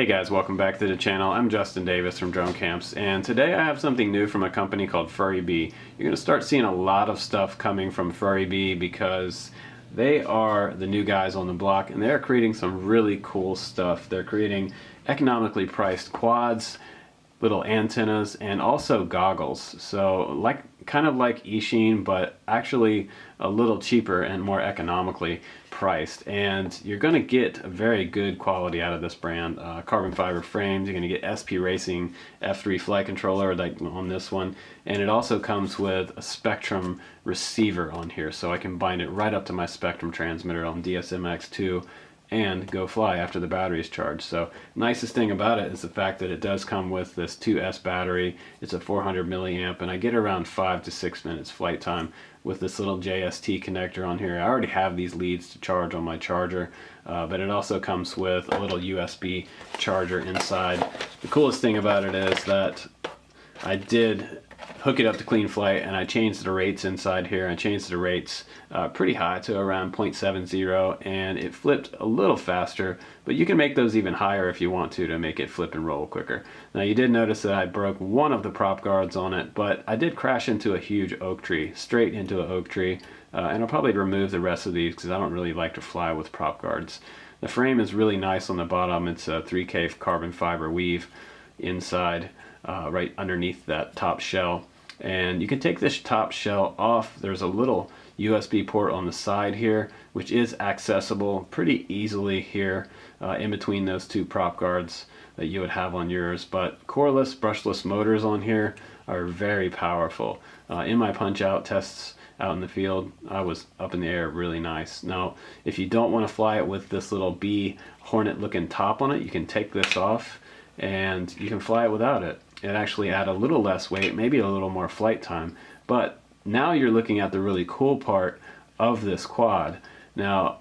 guys, welcome back to the channel. I'm Justin Davis from Drone Camps, and today I have something new from a company called Furibee. You're going to start seeing a lot of stuff coming from Furibee because they are the new guys on the block, and they're creating some really cool stuff. They're creating economically priced quads, little antennas, and also goggles. So kind of like Eachine, but actually a little cheaper and more economically priced. And you're going to get a very good quality out of this brand. Carbon fiber frames. You're going to get SP Racing F3 flight controller like on this one, and it also comes with a Spektrum receiver on here, so I can bind it right up to my Spektrum transmitter on DSMX 2 and go fly after the battery is charged. So nicest thing about it is the fact that it does come with this 2S battery. It's a 400 milliamp, and I get around 5 to 6 minutes flight time with this little JST connector on here. I already have these leads to charge on my charger, but it also comes with a little USB charger inside. The coolest thing about it is that I did hook it up to clean flight, and I changed the rates inside here. I changed the rates pretty high to around 0.70, and it flipped a little faster, but you can make those even higher if you want to make it flip and roll quicker. Now you did notice that I broke one of the prop guards on it, but I did crash into a huge oak tree, straight into an oak tree, and I'll probably remove the rest of these because I don't really like to fly with prop guards. The frame is really nice on the bottom. It's a 3K carbon fiber weave inside, right underneath that top shell. And you can take this top shell off. There's a little USB port on the side here, which is accessible pretty easily here in between those two prop guards that you would have on yours. But coreless, brushless motors on here are very powerful. In my punch out tests out in the field, I was up in the air really nice. Now, if you don't want to fly it with this little bee hornet looking top on it, you can take this off and you can fly it without it. It actually add a little less weight, maybe a little more flight time. But now you're looking at the really cool part of this quad. Now,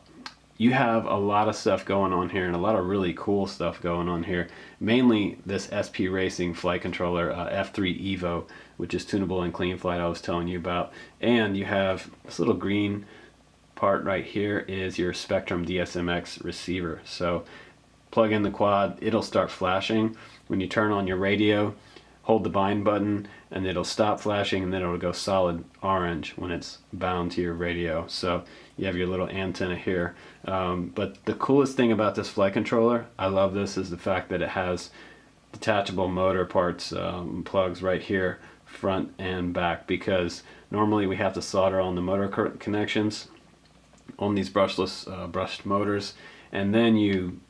you have a lot of stuff going on here and a lot of really cool stuff going on here. Mainly this SP Racing flight controller, F3 Evo, which is tunable in clean flight I was telling you about. And you have this little green part right here is your Spektrum DSMX receiver. So plug in the quad, it'll start flashing. When you turn on your radio, hold the bind button and it'll stop flashing, and then it'll go solid orange when it's bound to your radio. So you have your little antenna here. But the coolest thing about this flight controller, I love this, is the fact that it has detachable motor parts, plugs right here, front and back, because normally we have to solder on the motor connections on these brushless brushed motors, and then you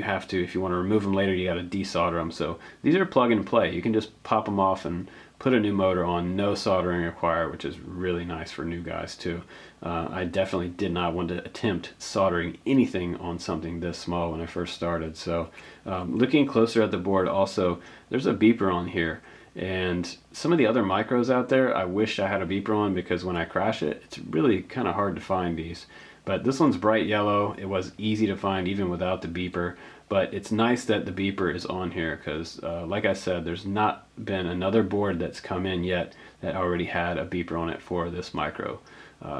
have to, if you want to remove them later, you got to desolder them. So these are plug and play. You can just pop them off and put a new motor on, no soldering required, which is really nice for new guys too. I definitely did not want to attempt soldering anything on something this small when I first started. So looking closer at the board, also there's a beeper on here. And some of the other micros out there, I wish I had a beeper on, because when I crash it, it's really kind of hard to find these. But this one's bright yellow. It was easy to find even without the beeper. But it's nice that the beeper is on here because, like I said, there's not been another board that's come in yet that already had a beeper on it for this micro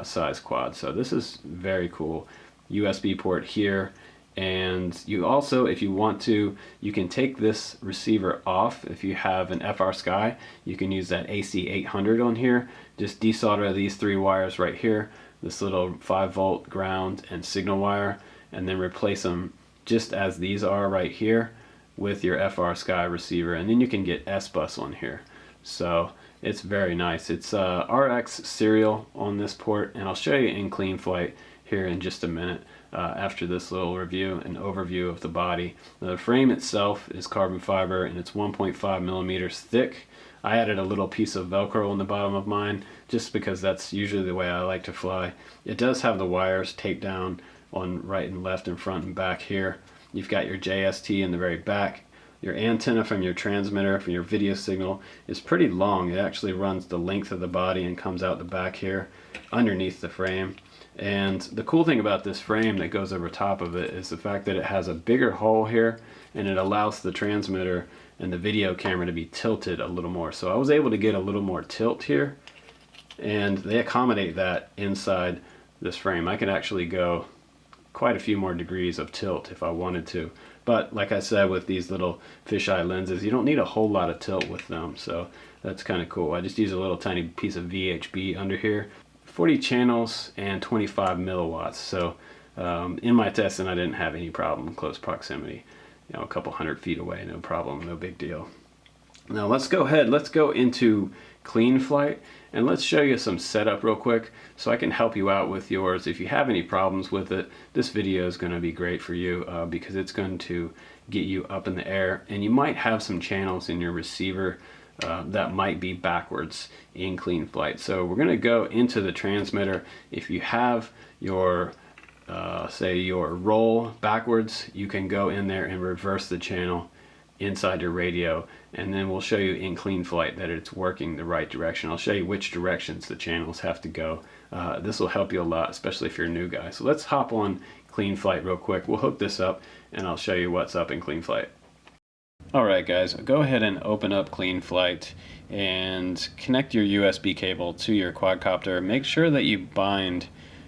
size quad. So this is very cool. USB port here. And you also, if you want to, you can take this receiver off. If you have an FrSky, you can use that AC800 on here. Just desolder these three wires right here, this little 5-volt ground and signal wire, and then replace them just as these are right here with your FrSky receiver, and then you can get SBUS on here. So it's very nice. It's RX serial on this port, and I'll show you in clean flight here in just a minute. After this little review and overview of the body. The frame itself is carbon fiber, and it's 1.5 millimeters thick. I added a little piece of Velcro on the bottom of mine just because that's usually the way I like to fly. It does have the wires taped down on right and left and front and back here. You've got your JST in the very back. Your antenna from your transmitter, from your video signal, is pretty long. It actually runs the length of the body and comes out the back here underneath the frame. And the cool thing about this frame that goes over top of it is the fact that it has a bigger hole here, and it allows the transmitter and the video camera to be tilted a little more. So I was able to get a little more tilt here, and they accommodate that inside this frame. I can actually go quite a few more degrees of tilt if I wanted to. But like I said, with these little fisheye lenses, you don't need a whole lot of tilt with them, so that's kind of cool. I just use a little tiny piece of VHB under here. 40 channels and 25 milliwatts. So in my testing, I didn't have any problem in close proximity. You know, a couple 100 feet away, no problem, no big deal. Now let's go into clean flight, and let's show you some setup real quick so I can help you out with yours. If you have any problems with it, this video is going to be great for you because it's going to get you up in the air, and you might have some channels in your receiver that might be backwards in clean flight. So we're going to go into the transmitter. If you have your say your roll backwards, you can go in there and reverse the channel inside your radio, and then we'll show you in clean flight that it's working the right direction. I'll show you which directions the channels have to go. This will help you a lot, especially if you're a new guy. So let's hop on clean flight real quick. We'll hook this up and I'll show you what's up in clean flight. Alright guys, go ahead and open up clean flight and connect your USB cable to your quadcopter. Make sure that you bind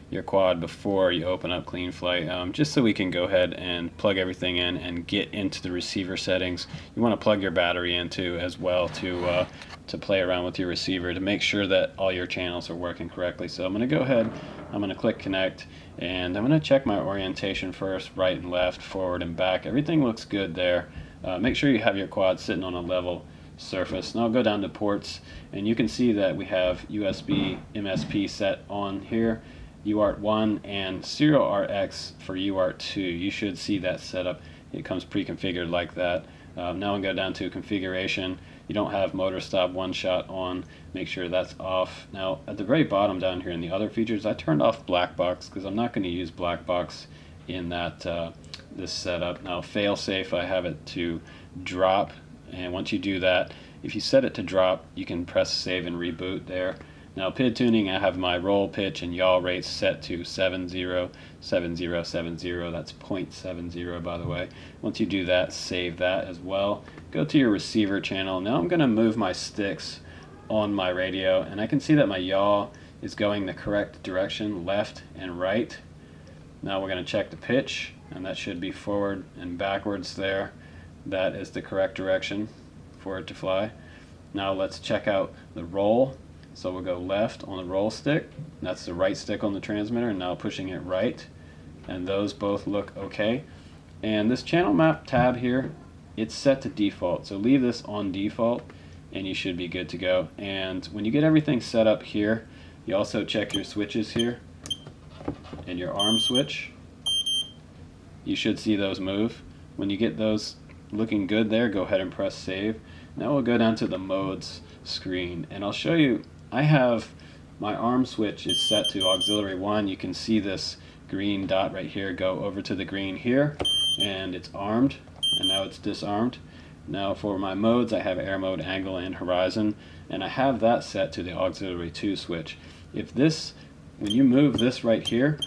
your quad before you open up clean flight, just so we can go ahead and plug everything in and get into the receiver settings. You want to plug your battery into as well to play around with your receiver to make sure that all your channels are working correctly. So I'm going to go ahead, I'm going to click connect, and I'm going to check my orientation first, right and left, forward and back. Everything looks good there. Make sure you have your quad sitting on a level surface. Now I'll go down to ports, and you can see that we have USB MSP set on here, UART1 and serial RX for UART2. You should see that setup. It comes pre-configured like that. Now I'll go down to configuration. You don't have motor stop one shot on. Make sure that's off. Now at the very bottom down here in the other features, I turned off black box because I'm not going to use black box in that this setup. Now fail-safe, I have it to drop, and once you do that, if you set it to drop, you can press save and reboot there. Now PID tuning, I have my roll, pitch, and yaw rates set to 707070. That's 0.70 by the way. Once you do that, save that as well. Go to your receiver channel. Now I'm going to move my sticks on my radio, and I can see that my yaw is going the correct direction, left and right. Now we're going to check the pitch, and that should be forward and backwards there. That is the correct direction for it to fly. Now let's check out the roll. So we'll go left on the roll stick, that's the right stick on the transmitter, and now pushing it right, and those both look okay. And this channel map tab here, it's set to default, so leave this on default and you should be good to go. And when you get everything set up here, you also check your switches here and your arm switch. You should see those move. When you get those looking good there, go ahead and press save. Now we'll go down to the modes screen, and I'll show you. I have my arm switch is set to auxiliary 1. You can see this green dot right here go over to the green here, and it's armed, and now it's disarmed. Now for my modes, I have air mode, angle, and horizon, and I have that set to the auxiliary 2 switch. If this, when you move this right here,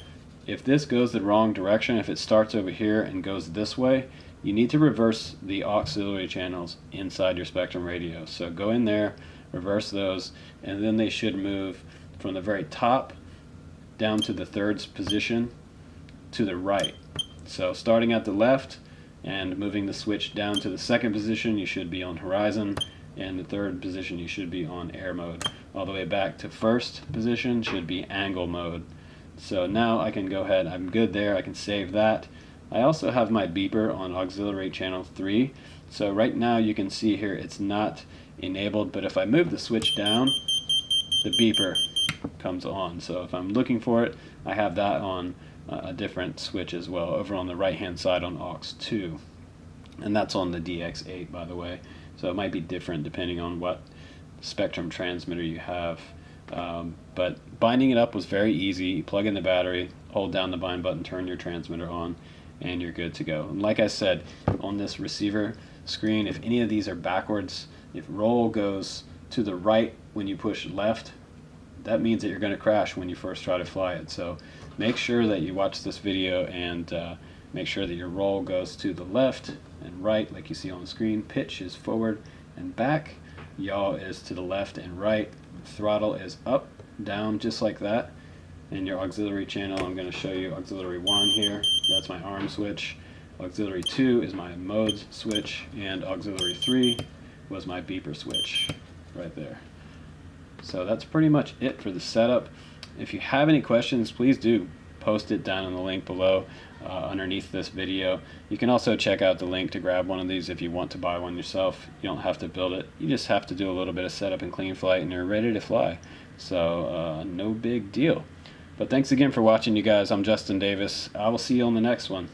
if this goes the wrong direction, if it starts over here and goes this way, you need to reverse the auxiliary channels inside your Spektrum radio. So go in there, reverse those, and then they should move from the very top down to the third position to the right. So starting at the left and moving the switch down to the second position, you should be on horizon, and the third position you should be on air mode. All the way back to first position should be angle mode. So now I can go ahead, I'm good there, I can save that. I also have my beeper on auxiliary channel 3. So right now you can see here it's not enabled, but if I move the switch down, the beeper comes on. So if I'm looking for it, I have that on a different switch as well, over on the right hand side on aux 2, and that's on the DX8 by the way. So it might be different depending on what Spektrum transmitter you have, but binding it up was very easy. You plug in the battery, hold down the bind button, turn your transmitter on, and you're good to go. And like I said, on this receiver screen, if any of these are backwards, if roll goes to the right when you push left, that means that you're going to crash when you first try to fly it. So make sure that you watch this video and make sure that your roll goes to the left and right like you see on the screen. Pitch is forward and back. Yaw is to the left and right. Throttle is up, down, just like that. And your auxiliary channel, I'm going to show you auxiliary 1 here. That's my arm switch. Auxiliary 2 is my modes switch, and auxiliary 3 was my beeper switch right there. So that's pretty much it for the setup. If you have any questions, please do post it down in the link below underneath this video. You can also check out the link to grab one of these if you want to buy one yourself. You don't have to build it. You just have to do a little bit of setup and clean flight and you're ready to fly. So no big deal. But thanks again for watching, you guys. I'm Justin Davis. I will see you on the next one.